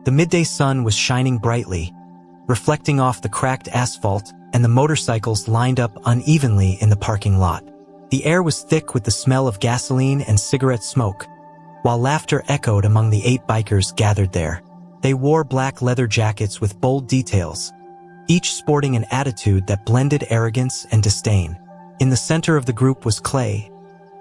The midday sun was shining brightly, reflecting off the cracked asphalt and the motorcycles lined up unevenly in the parking lot. The air was thick with the smell of gasoline and cigarette smoke, while laughter echoed among the 8 bikers gathered there. They wore black leather jackets with bold details, each sporting an attitude that blended arrogance and disdain. In the center of the group was Clay,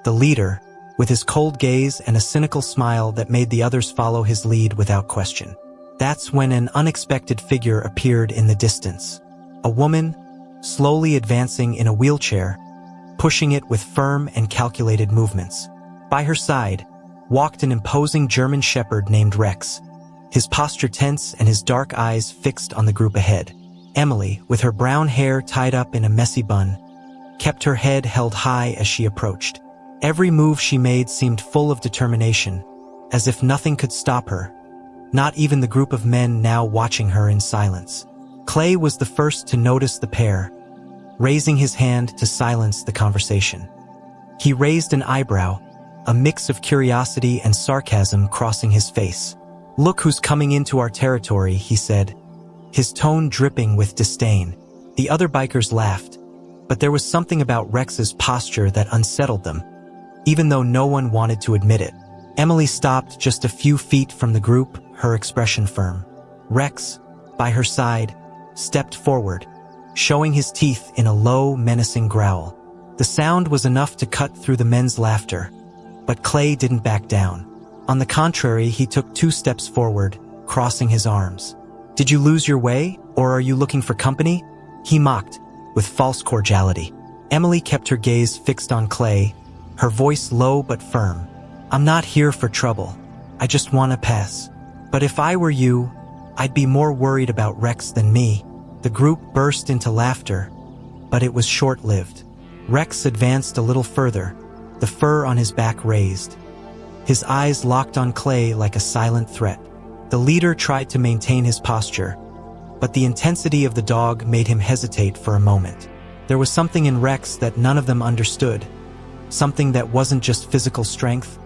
the leader, with his cold gaze and a cynical smile that made the others follow his lead without question. That's when an unexpected figure appeared in the distance. A woman, slowly advancing in a wheelchair, pushing it with firm and calculated movements. By her side walked an imposing German shepherd named Rex, his posture tense and his dark eyes fixed on the group ahead. Emily, with her brown hair tied up in a messy bun, kept her head held high as she approached. Every move she made seemed full of determination, as if nothing could stop her, not even the group of men now watching her in silence. Clay was the first to notice the pair, raising his hand to silence the conversation. He raised an eyebrow, a mix of curiosity and sarcasm crossing his face. "Look who's coming into our territory," he said, his tone dripping with disdain. The other bikers laughed, but there was something about Rex's posture that unsettled them, even though no one wanted to admit it. Emily stopped just a few feet from the group, her expression firm. Rex, by her side, stepped forward, showing his teeth in a low, menacing growl. The sound was enough to cut through the men's laughter, but Clay didn't back down. On the contrary, he took 2 steps forward, crossing his arms. "Did you lose your way, or are you looking for company?" he mocked, with false cordiality. Emily kept her gaze fixed on Clay, her voice low but firm. "I'm not here for trouble. I just want to pass. But if I were you, I'd be more worried about Rex than me." The group burst into laughter, but it was short-lived. Rex advanced a little further, the fur on his back raised. His eyes locked on Clay like a silent threat. The leader tried to maintain his posture, but the intensity of the dog made him hesitate for a moment. There was something in Rex that none of them understood, something that wasn't just physical strength,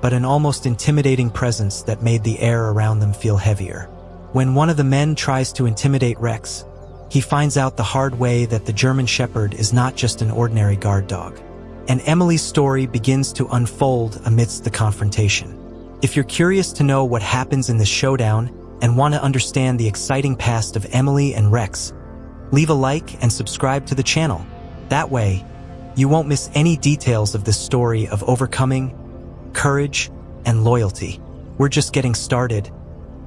but an almost intimidating presence that made the air around them feel heavier. When one of the men tries to intimidate Rex, he finds out the hard way that the German shepherd is not just an ordinary guard dog. And Emily's story begins to unfold amidst the confrontation. If you're curious to know what happens in this showdown and want to understand the exciting past of Emily and Rex, leave a like and subscribe to the channel. That way, you won't miss any details of this story of overcoming, courage, and loyalty. We're just getting started,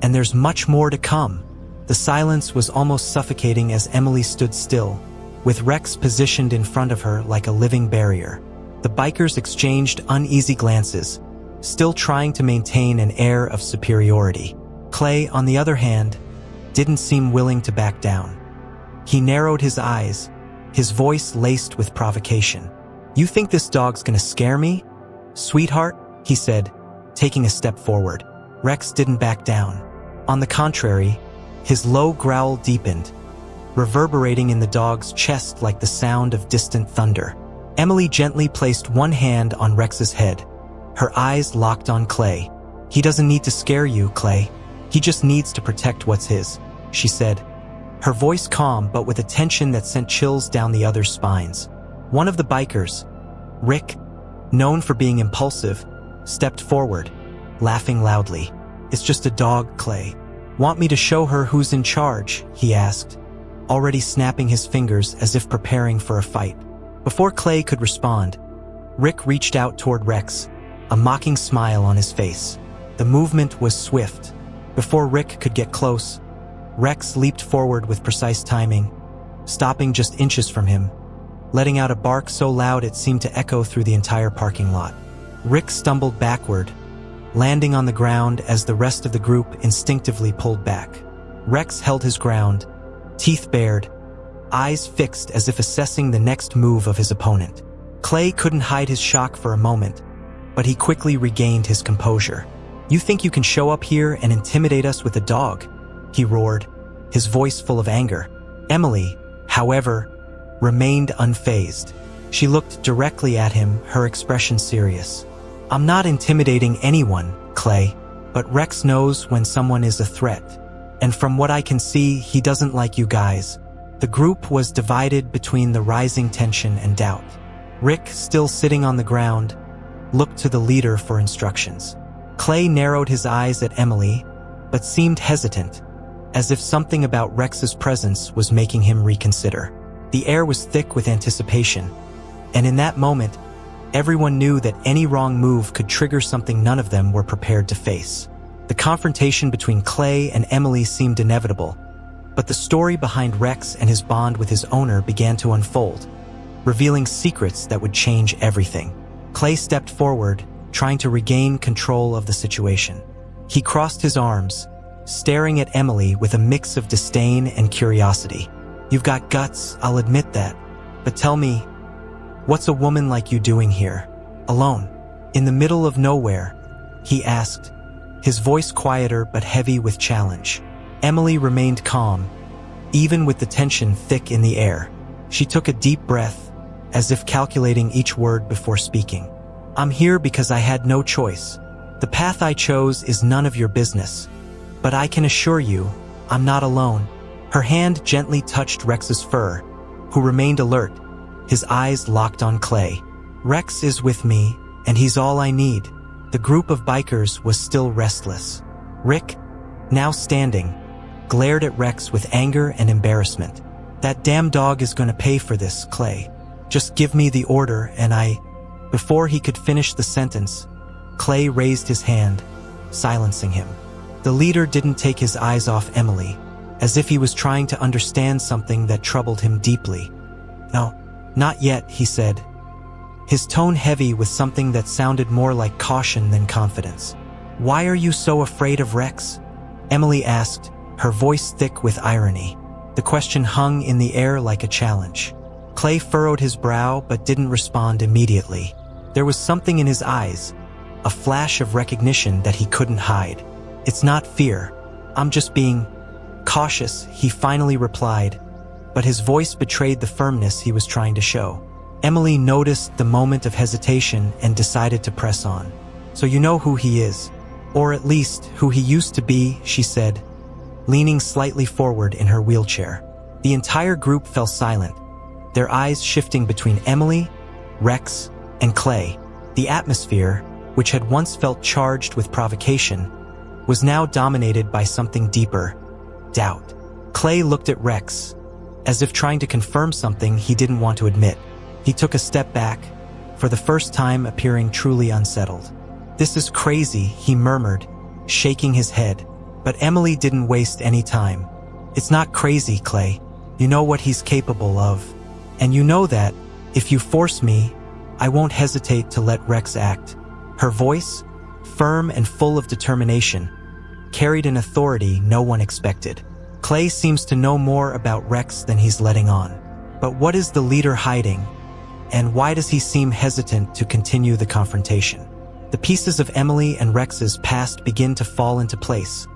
and there's much more to come. The silence was almost suffocating as Emily stood still, with Rex positioned in front of her like a living barrier. The bikers exchanged uneasy glances, still trying to maintain an air of superiority. Clay, on the other hand, didn't seem willing to back down. He narrowed his eyes, his voice laced with provocation. "You think this dog's gonna scare me, sweetheart?" he said, taking a step forward. Rex didn't back down. On the contrary, his low growl deepened, reverberating in the dog's chest like the sound of distant thunder. Emily gently placed one hand on Rex's head, her eyes locked on Clay. "He doesn't need to scare you, Clay. He just needs to protect what's his," she said, her voice calm but with a tension that sent chills down the others' spines. One of the bikers, Rick, known for being impulsive, stepped forward, laughing loudly. "It's just a dog, Clay. Want me to show her who's in charge?" he asked, already snapping his fingers as if preparing for a fight. Before Clay could respond, Rick reached out toward Rex, a mocking smile on his face. The movement was swift. Before Rick could get close, Rex leaped forward with precise timing, stopping just inches from him, letting out a bark so loud it seemed to echo through the entire parking lot. Rick stumbled backward, landing on the ground as the rest of the group instinctively pulled back. Rex held his ground, teeth bared, eyes fixed as if assessing the next move of his opponent. Clay couldn't hide his shock for a moment, but he quickly regained his composure. "You think you can show up here and intimidate us with a dog?" he roared, his voice full of anger. Emily, however, remained unfazed. She looked directly at him, her expression serious. "I'm not intimidating anyone, Clay. but Rex knows when someone is a threat. And from what I can see, he doesn't like you guys. The group was divided between the rising tension and doubt. Rick, still sitting on the ground, looked to the leader for instructions. Clay narrowed his eyes at Emily, but seemed hesitant, as if something about Rex's presence was making him reconsider. The air was thick with anticipation, and in that moment, everyone knew that any wrong move could trigger something none of them were prepared to face. The confrontation between Clay and Emily seemed inevitable, but the story behind Rex and his bond with his owner began to unfold, revealing secrets that would change everything. Clay stepped forward, trying to regain control of the situation. He crossed his arms, staring at Emily with a mix of disdain and curiosity. "You've got guts, I'll admit that. But tell me, what's a woman like you doing here? Alone? In the middle of nowhere?" he asked, his voice quieter but heavy with challenge. Emily remained calm, even with the tension thick in the air. She took a deep breath, as if calculating each word before speaking. "I'm here because I had no choice. The path I chose is none of your business. But I can assure you, I'm not alone." Her hand gently touched Rex's fur, who remained alert, his eyes locked on Clay. "Rex is with me, and he's all I need." The group of bikers was still restless. Rick, now standing, glared at Rex with anger and embarrassment. "That damn dog is gonna pay for this, Clay. Just give me the order and I—" Before he could finish the sentence, Clay raised his hand, silencing him. The leader didn't take his eyes off Emily, as if he was trying to understand something that troubled him deeply. "No, not yet," he said, his tone heavy with something that sounded more like caution than confidence. "Why are you so afraid of Rex?" Emily asked, her voice thick with irony. The question hung in the air like a challenge. Clay furrowed his brow but didn't respond immediately. There was something in his eyes, a flash of recognition that he couldn't hide. "It's not fear. I'm just being cautious," he finally replied, but his voice betrayed the firmness he was trying to show. Emily noticed the moment of hesitation and decided to press on. "So you know who he is, or at least who he used to be," she said, leaning slightly forward in her wheelchair. The entire group fell silent, their eyes shifting between Emily, Rex, and Clay. The atmosphere, which had once felt charged with provocation, was now dominated by something deeper: doubt. Clay looked at Rex, as if trying to confirm something he didn't want to admit. He took a step back, for the first time appearing truly unsettled. "This is crazy," he murmured, shaking his head. But Emily didn't waste any time. "It's not crazy, Clay. You know what he's capable of. And you know that, if you force me, I won't hesitate to let Rex act." Her voice, firm and full of determination, carried an authority no one expected. "Clay seems to know more about Rex than he's letting on. But what is the leader hiding? And why does he seem hesitant to continue the confrontation?" The pieces of Emily and Rex's past begin to fall into place,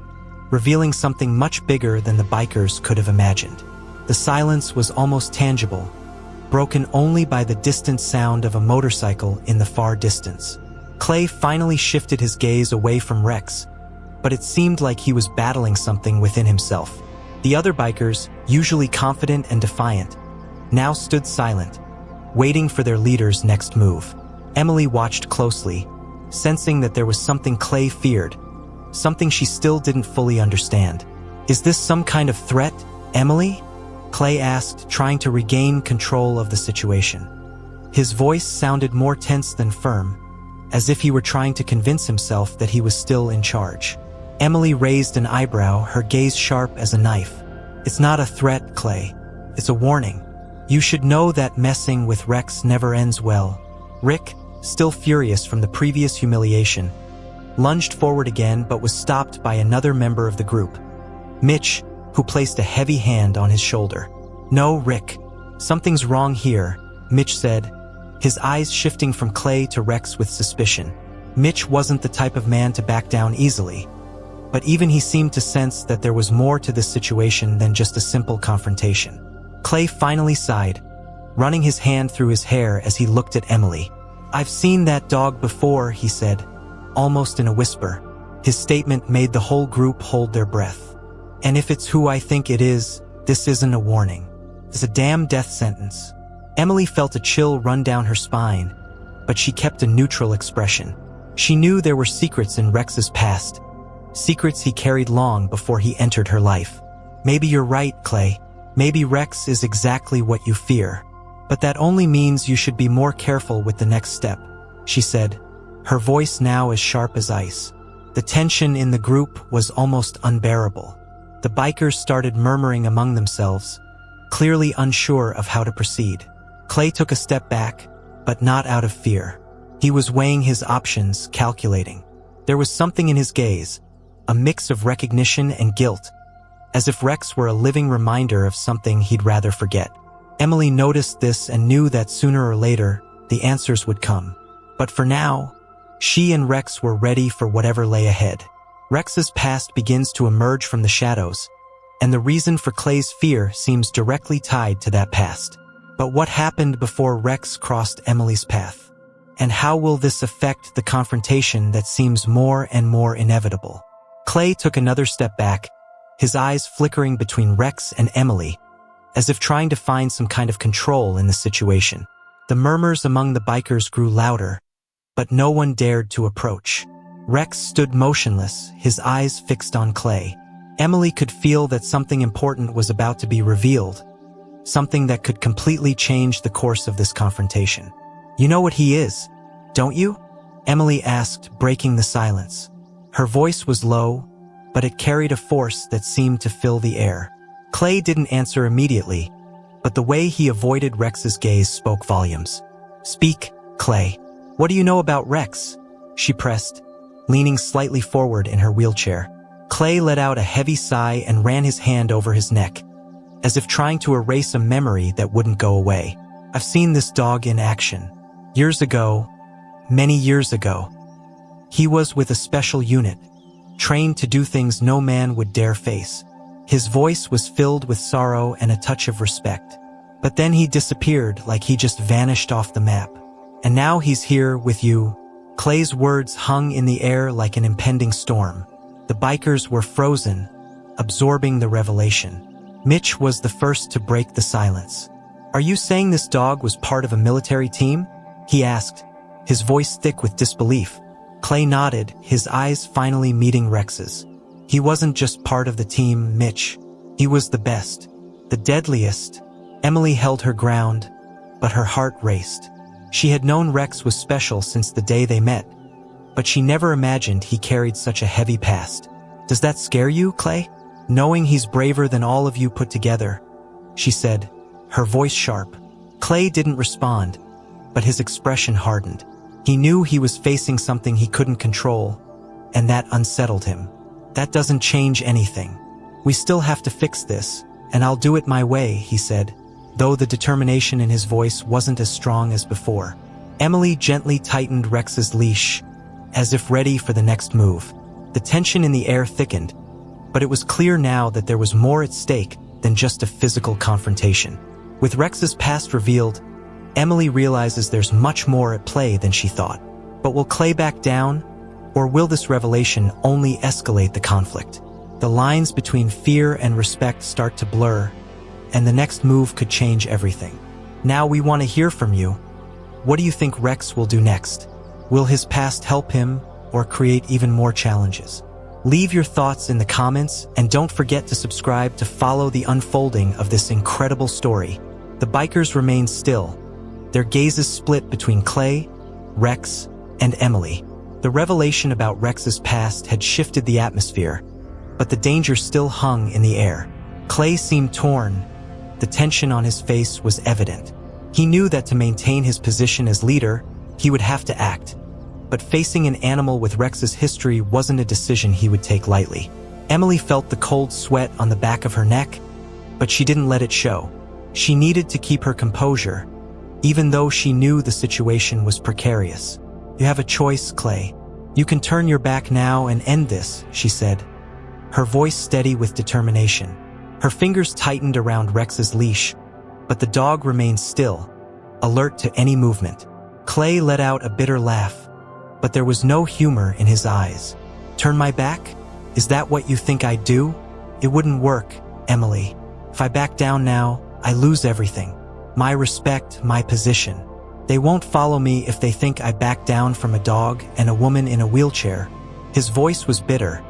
revealing something much bigger than the bikers could have imagined. The silence was almost tangible, broken only by the distant sound of a motorcycle in the far distance. Clay finally shifted his gaze away from Rex, but it seemed like he was battling something within himself. The other bikers, usually confident and defiant, now stood silent, waiting for their leader's next move. Emily watched closely, sensing that there was something Clay feared, something she still didn't fully understand. "Is this some kind of threat, Emily?" Clay asked, trying to regain control of the situation. His voice sounded more tense than firm, as if he were trying to convince himself that he was still in charge. Emily raised an eyebrow, her gaze sharp as a knife. "It's not a threat, Clay. It's a warning. You should know that messing with Rex never ends well." Rick, still furious from the previous humiliation, lunged forward again but was stopped by another member of the group, Mitch, who placed a heavy hand on his shoulder. "No, Rick. Something's wrong here," Mitch said, his eyes shifting from Clay to Rex with suspicion. Mitch wasn't the type of man to back down easily, but even he seemed to sense that there was more to this situation than just a simple confrontation. Clay finally sighed, running his hand through his hair as he looked at Emily. "I've seen that dog before," he said, almost in a whisper. His statement made the whole group hold their breath. And if it's who I think it is, this isn't a warning. It's a damn death sentence. Emily felt a chill run down her spine, but she kept a neutral expression. She knew there were secrets in Rex's past, secrets he carried long before he entered her life. Maybe you're right, Clay. Maybe Rex is exactly what you fear. But that only means you should be more careful with the next step, she said, her voice now as sharp as ice. The tension in the group was almost unbearable. The bikers started murmuring among themselves, clearly unsure of how to proceed. Clay took a step back, but not out of fear. He was weighing his options, calculating. There was something in his gaze, a mix of recognition and guilt, as if Rex were a living reminder of something he'd rather forget. Emily noticed this and knew that sooner or later, the answers would come. But for now, she and Rex were ready for whatever lay ahead. Rex's past begins to emerge from the shadows, and the reason for Clay's fear seems directly tied to that past. But what happened before Rex crossed Emily's path? And how will this affect the confrontation that seems more and more inevitable? Clay took another step back, his eyes flickering between Rex and Emily, as if trying to find some kind of control in the situation. The murmurs among the bikers grew louder, but no one dared to approach. Rex stood motionless, his eyes fixed on Clay. Emily could feel that something important was about to be revealed, something that could completely change the course of this confrontation. You know what he is, don't you? Emily asked, breaking the silence. Her voice was low, but it carried a force that seemed to fill the air. Clay didn't answer immediately, but the way he avoided Rex's gaze spoke volumes. Speak, Clay. What do you know about Rex? She pressed, leaning slightly forward in her wheelchair. Clay let out a heavy sigh and ran his hand over his neck, as if trying to erase a memory that wouldn't go away. I've seen this dog in action. Years ago, many years ago. He was with a special unit, trained to do things no man would dare face. His voice was filled with sorrow and a touch of respect. But then he disappeared like he just vanished off the map. And now he's here with you. Clay's words hung in the air like an impending storm. The bikers were frozen, absorbing the revelation. Mitch was the first to break the silence. Are you saying this dog was part of a military team? He asked, his voice thick with disbelief. Clay nodded, his eyes finally meeting Rex's. He wasn't just part of the team, Mitch. He was the best, the deadliest. Emily held her ground, but her heart raced. She had known Rex was special since the day they met, but she never imagined he carried such a heavy past. Does that scare you, Clay? Knowing he's braver than all of you put together, she said, her voice sharp. Clay didn't respond, but his expression hardened. He knew he was facing something he couldn't control, and that unsettled him. That doesn't change anything. We still have to fix this, and I'll do it my way, he said, though the determination in his voice wasn't as strong as before. Emily gently tightened Rex's leash, as if ready for the next move. The tension in the air thickened, but it was clear now that there was more at stake than just a physical confrontation. With Rex's past revealed, Emily realizes there's much more at play than she thought. But will Clay back down, or will this revelation only escalate the conflict? The lines between fear and respect start to blur, and the next move could change everything. Now we want to hear from you. What do you think Rex will do next? Will his past help him, or create even more challenges? Leave your thoughts in the comments, and don't forget to subscribe to follow the unfolding of this incredible story. The bikers remained still, their gazes split between Clay, Rex, and Emily. The revelation about Rex's past had shifted the atmosphere, but the danger still hung in the air. Clay seemed torn. The tension on his face was evident. He knew that to maintain his position as leader, he would have to act. But facing an animal with Rex's history wasn't a decision he would take lightly. Emily felt the cold sweat on the back of her neck, but she didn't let it show. She needed to keep her composure, even though she knew the situation was precarious. You have a choice, Clay. You can turn your back now and end this, she said, her voice steady with determination. Her fingers tightened around Rex's leash, but the dog remained still, alert to any movement. Clay let out a bitter laugh, but there was no humor in his eyes. Turn my back? Is that what you think I'd do? It wouldn't work, Emily. If I back down now, I lose everything. My respect, my position. They won't follow me if they think I back down from a dog and a woman in a wheelchair. His voice was bitter,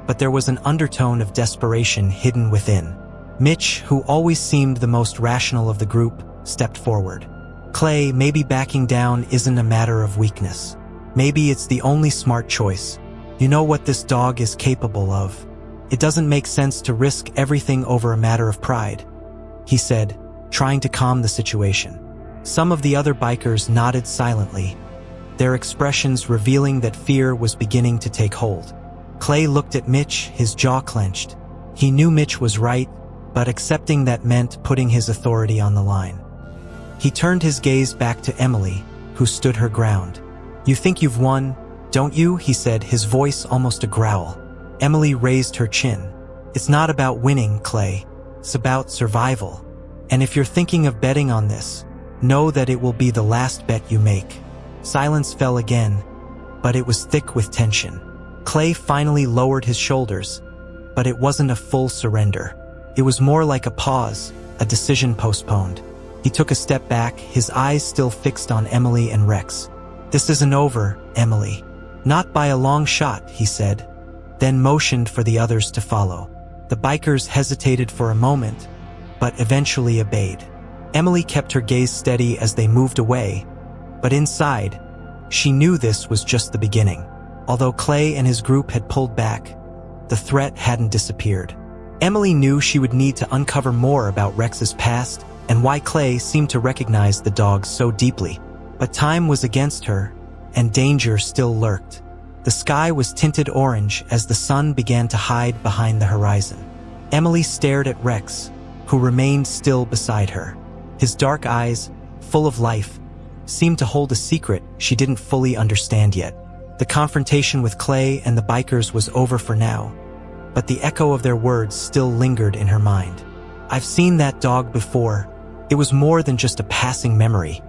but there was an undertone of desperation hidden within. Mitch, who always seemed the most rational of the group, stepped forward. Clay, maybe backing down isn't a matter of weakness. Maybe it's the only smart choice. You know what this dog is capable of. It doesn't make sense to risk everything over a matter of pride, he said, trying to calm the situation. Some of the other bikers nodded silently, their expressions revealing that fear was beginning to take hold. Clay looked at Mitch, his jaw clenched. He knew Mitch was right, but accepting that meant putting his authority on the line. He turned his gaze back to Emily, who stood her ground. You think you've won, don't you? He said, his voice almost a growl. Emily raised her chin. It's not about winning, Clay. It's about survival. And if you're thinking of betting on this, know that it will be the last bet you make. Silence fell again, but it was thick with tension. Clay finally lowered his shoulders, but it wasn't a full surrender. It was more like a pause, a decision postponed. He took a step back, his eyes still fixed on Emily and Rex. This isn't over, Emily. Not by a long shot, he said, then motioned for the others to follow. The bikers hesitated for a moment, but eventually obeyed. Emily kept her gaze steady as they moved away, but inside, she knew this was just the beginning. Although Clay and his group had pulled back, the threat hadn't disappeared. Emily knew she would need to uncover more about Rex's past and why Clay seemed to recognize the dog so deeply. But time was against her, and danger still lurked. The sky was tinted orange as the sun began to hide behind the horizon. Emily stared at Rex, who remained still beside her. His dark eyes, full of life, seemed to hold a secret she didn't fully understand yet. The confrontation with Clay and the bikers was over for now, but the echo of their words still lingered in her mind. I've seen that dog before. It was more than just a passing memory.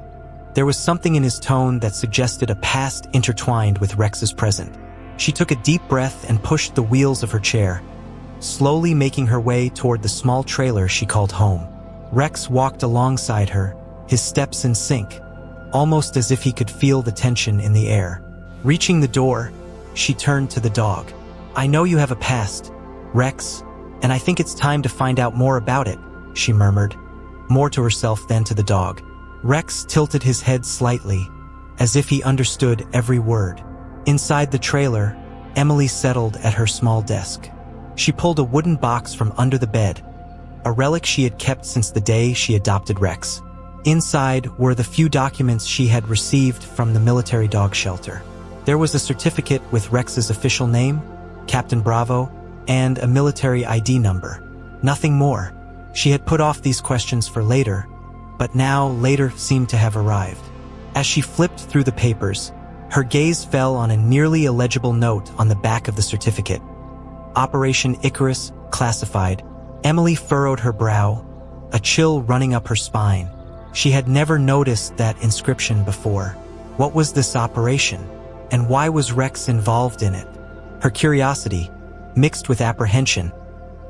There was something in his tone that suggested a past intertwined with Rex's present. She took a deep breath and pushed the wheels of her chair, slowly making her way toward the small trailer she called home. Rex walked alongside her, his steps in sync, almost as if he could feel the tension in the air. Reaching the door, she turned to the dog. I know you have a past, Rex, and I think it's time to find out more about it, she murmured, more to herself than to the dog. Rex tilted his head slightly, as if he understood every word. Inside the trailer, Emily settled at her small desk. She pulled a wooden box from under the bed, a relic she had kept since the day she adopted Rex. Inside were the few documents she had received from the military dog shelter. There was a certificate with Rex's official name, Captain Bravo, and a military ID number. Nothing more. She had put off these questions for later, but now later seemed to have arrived. As she flipped through the papers, her gaze fell on a nearly illegible note on the back of the certificate. Operation Icarus, classified. Emily furrowed her brow, a chill running up her spine. She had never noticed that inscription before. What was this operation, and why was Rex involved in it? Her curiosity, mixed with apprehension,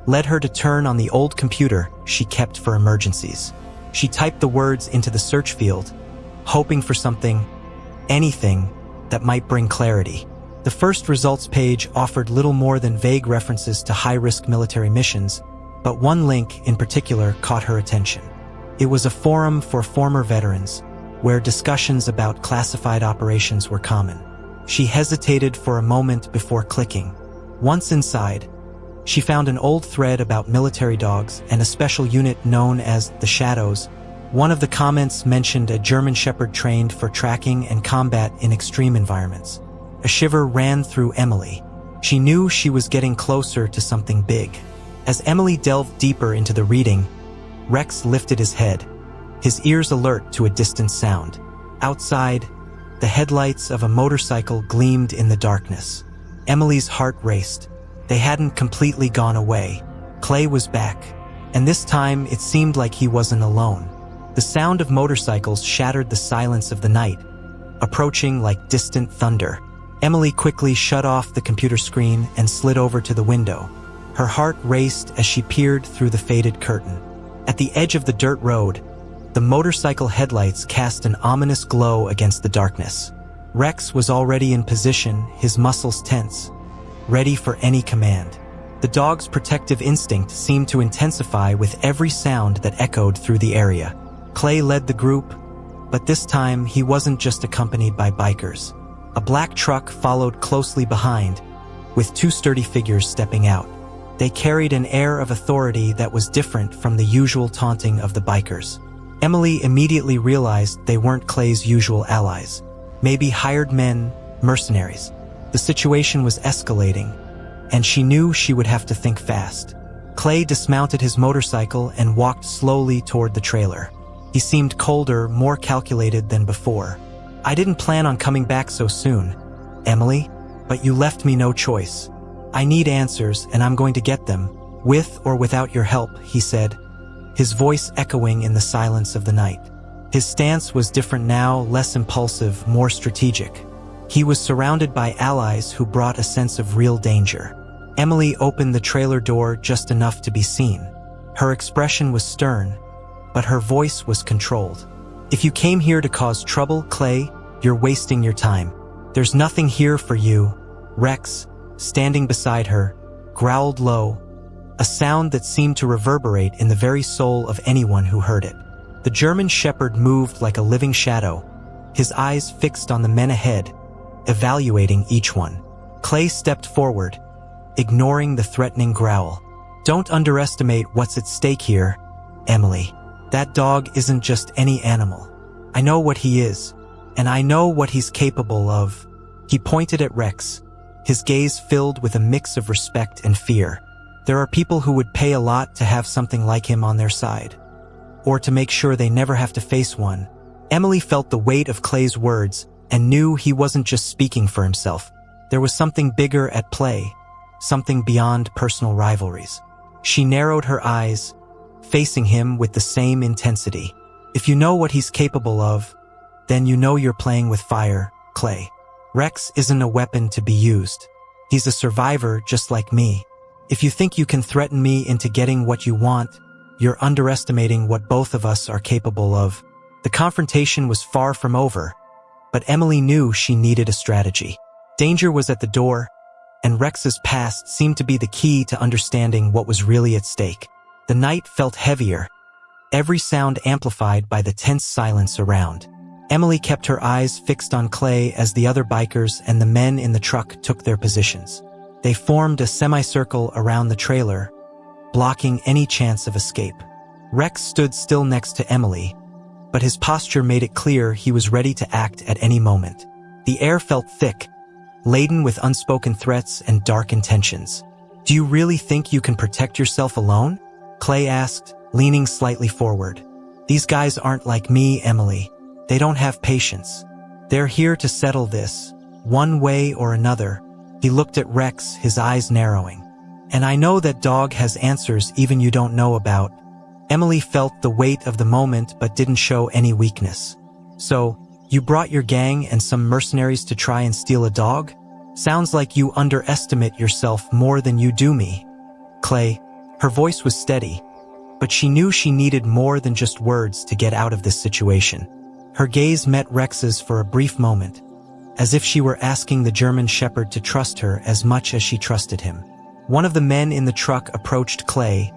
led her to turn on the old computer she kept for emergencies. She typed the words into the search field, hoping for something, anything, that might bring clarity. The first results page offered little more than vague references to high-risk military missions, but one link in particular caught her attention. It was a forum for former veterans, where discussions about classified operations were common. She hesitated for a moment before clicking. Once inside, she found an old thread about military dogs and a special unit known as the Shadows. One of the comments mentioned a German Shepherd trained for tracking and combat in extreme environments. A shiver ran through Emily. She knew she was getting closer to something big. As Emily delved deeper into the reading, Rex lifted his head, his ears alert to a distant sound. Outside, the headlights of a motorcycle gleamed in the darkness. Emily's heart raced. They hadn't completely gone away. Clay was back, and this time it seemed like he wasn't alone. The sound of motorcycles shattered the silence of the night, approaching like distant thunder. Emily quickly shut off the computer screen and slid over to the window. Her heart raced as she peered through the faded curtain. At the edge of the dirt road, the motorcycle headlights cast an ominous glow against the darkness. Rex was already in position, his muscles tense, ready for any command. The dog's protective instinct seemed to intensify with every sound that echoed through the area. Clay led the group, but this time he wasn't just accompanied by bikers. A black truck followed closely behind, with two sturdy figures stepping out. They carried an air of authority that was different from the usual taunting of the bikers. Emily immediately realized they weren't Clay's usual allies. Maybe hired men, mercenaries. The situation was escalating, and she knew she would have to think fast. Clay dismounted his motorcycle and walked slowly toward the trailer. He seemed colder, more calculated than before. "I didn't plan on coming back so soon, Emily, but you left me no choice. I need answers, and I'm going to get them, with or without your help," he said, his voice echoing in the silence of the night. His stance was different now, less impulsive, more strategic. He was surrounded by allies who brought a sense of real danger. Emily opened the trailer door just enough to be seen. Her expression was stern, but her voice was controlled. "If you came here to cause trouble, Clay, you're wasting your time. There's nothing here for you." Rex, standing beside her, growled low, a sound that seemed to reverberate in the very soul of anyone who heard it. The German shepherd moved like a living shadow, his eyes fixed on the men ahead, evaluating each one. Clay stepped forward, ignoring the threatening growl. "Don't underestimate what's at stake here, Emily. That dog isn't just any animal. I know what he is, and I know what he's capable of." He pointed at Rex, his gaze filled with a mix of respect and fear. There are people who would pay a lot to have something like him on their side, or to make sure they never have to face one. Emily felt the weight of Clay's words and knew he wasn't just speaking for himself. There was something bigger at play, something beyond personal rivalries. She narrowed her eyes, facing him with the same intensity. "If you know what he's capable of, then you know you're playing with fire, Clay. Rex isn't a weapon to be used. He's a survivor just like me. If you think you can threaten me into getting what you want, you're underestimating what both of us are capable of." The confrontation was far from over, but Emily knew she needed a strategy. Danger was at the door, and Rex's past seemed to be the key to understanding what was really at stake. The night felt heavier, every sound amplified by the tense silence around. Emily kept her eyes fixed on Clay as the other bikers and the men in the truck took their positions. They formed a semicircle around the trailer, blocking any chance of escape. Rex stood still next to Emily, but his posture made it clear he was ready to act at any moment. The air felt thick, laden with unspoken threats and dark intentions. "Do you really think you can protect yourself alone?" Clay asked, leaning slightly forward. "These guys aren't like me, Emily. They don't have patience. They're here to settle this, one way or another." He looked at Rex, his eyes narrowing. "And I know that dog has answers even you don't know about." Emily felt the weight of the moment but didn't show any weakness. "So, you brought your gang and some mercenaries to try and steal a dog? Sounds like you underestimate yourself more than you do me, Clay." Her voice was steady, but she knew she needed more than just words to get out of this situation. Her gaze met Rex's for a brief moment, as if she were asking the German shepherd to trust her as much as she trusted him. One of the men in the truck approached Clay,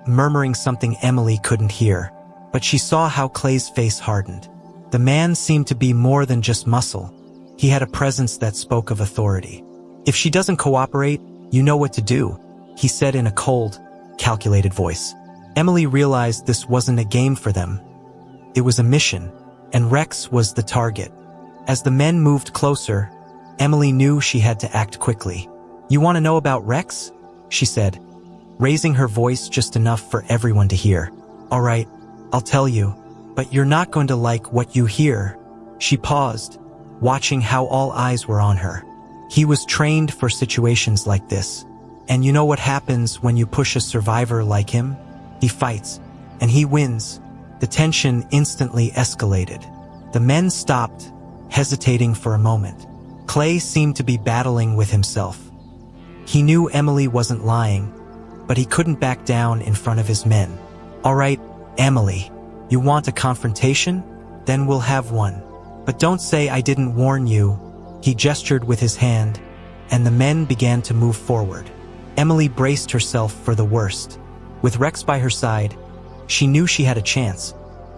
murmuring something Emily couldn't hear, but she saw how Clay's face hardened. The man seemed to be more than just muscle. He had a presence that spoke of authority. "If she doesn't cooperate, you know what to do," he said in a cold, calculated voice. Emily realized this wasn't a game for them. It was a mission, and Rex was the target. As the men moved closer, Emily knew she had to act quickly. "You want to know about Rex?" she said, raising her voice just enough for everyone to hear. "All right, I'll tell you, but you're not going to like what you hear." She paused, watching how all eyes were on her. He was trained for situations like this. And you know what happens when you push a survivor like him? He fights, and he wins. The tension instantly escalated. The men stopped, hesitating for a moment. Clay seemed to be battling with himself. He knew Emily wasn't lying, but he couldn't back down in front of his men. "All right, Emily, you want a confrontation? Then we'll have one. But don't say I didn't warn you." He gestured with his hand, and the men began to move forward. Emily braced herself for the worst. With Rex by her side, she knew she had a chance,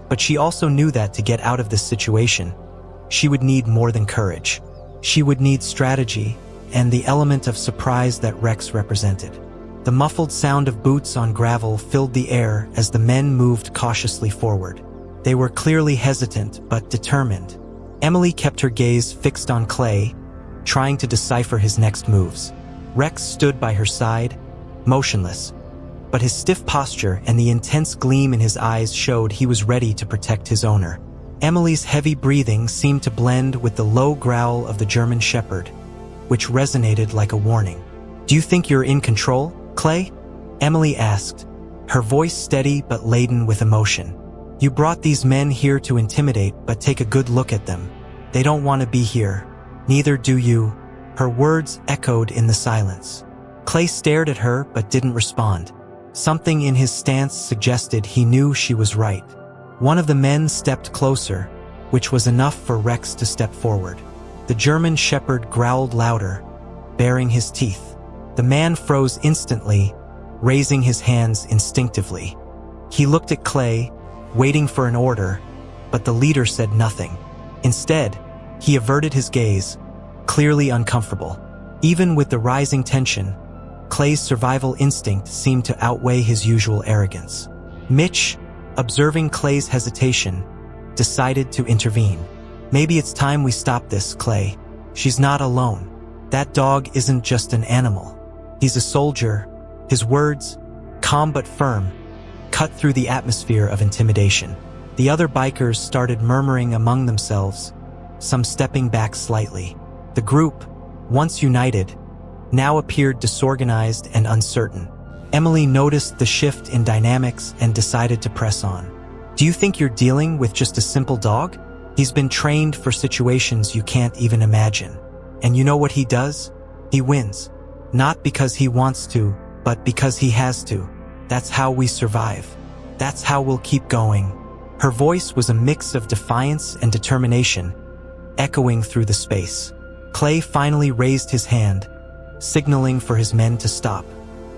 but she also knew that to get out of this situation, she would need more than courage. She would need strategy and the element of surprise that Rex represented. The muffled sound of boots on gravel filled the air as the men moved cautiously forward. They were clearly hesitant but determined. Emily kept her gaze fixed on Clay, trying to decipher his next moves. Rex stood by her side, motionless, but his stiff posture and the intense gleam in his eyes showed he was ready to protect his owner. Emily's heavy breathing seemed to blend with the low growl of the German Shepherd, which resonated like a warning. "Do you think you're in control, Clay?" Emily asked, her voice steady but laden with emotion. "You brought these men here to intimidate, but take a good look at them. They don't want to be here. Neither do you." Her words echoed in the silence. Clay stared at her but didn't respond. Something in his stance suggested he knew she was right. One of the men stepped closer, which was enough for Rex to step forward. The German Shepherd growled louder, baring his teeth. The man froze instantly, raising his hands instinctively. He looked at Clay, waiting for an order, but the leader said nothing. Instead, he averted his gaze, clearly uncomfortable. Even with the rising tension, Clay's survival instinct seemed to outweigh his usual arrogance. Mitch, observing Clay's hesitation, decided to intervene. "Maybe it's time we stop this, Clay. She's not alone. That dog isn't just an animal. He's a soldier." His words, calm but firm, cut through the atmosphere of intimidation. The other bikers started murmuring among themselves, some stepping back slightly. The group, once united, now appeared disorganized and uncertain. Emily noticed the shift in dynamics and decided to press on. "Do you think you're dealing with just a simple dog? He's been trained for situations you can't even imagine. And you know what he does? He wins. Not because he wants to, but because he has to. That's how we survive. That's how we'll keep going." Her voice was a mix of defiance and determination, echoing through the space. Clay finally raised his hand, signaling for his men to stop.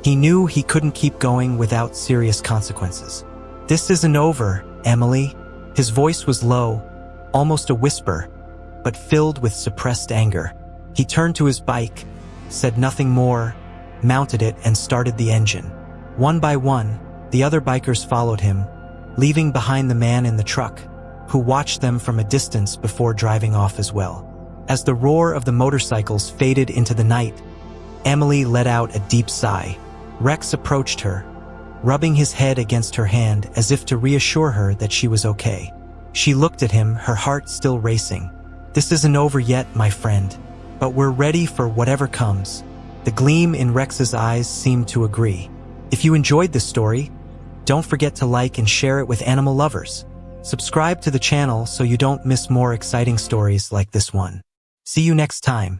He knew he couldn't keep going without serious consequences. "This isn't over, Emily." His voice was low, almost a whisper, but filled with suppressed anger. He turned to his bike, said nothing more, mounted it and started the engine. One by one, the other bikers followed him, leaving behind the man in the truck, who watched them from a distance before driving off as well. As the roar of the motorcycles faded into the night, Emily let out a deep sigh. Rex approached her, rubbing his head against her hand as if to reassure her that she was okay. She looked at him, her heart still racing. "This isn't over yet, my friend, but we're ready for whatever comes." The gleam in Rex's eyes seemed to agree. If you enjoyed this story, don't forget to like and share it with animal lovers. Subscribe to the channel so you don't miss more exciting stories like this one. See you next time.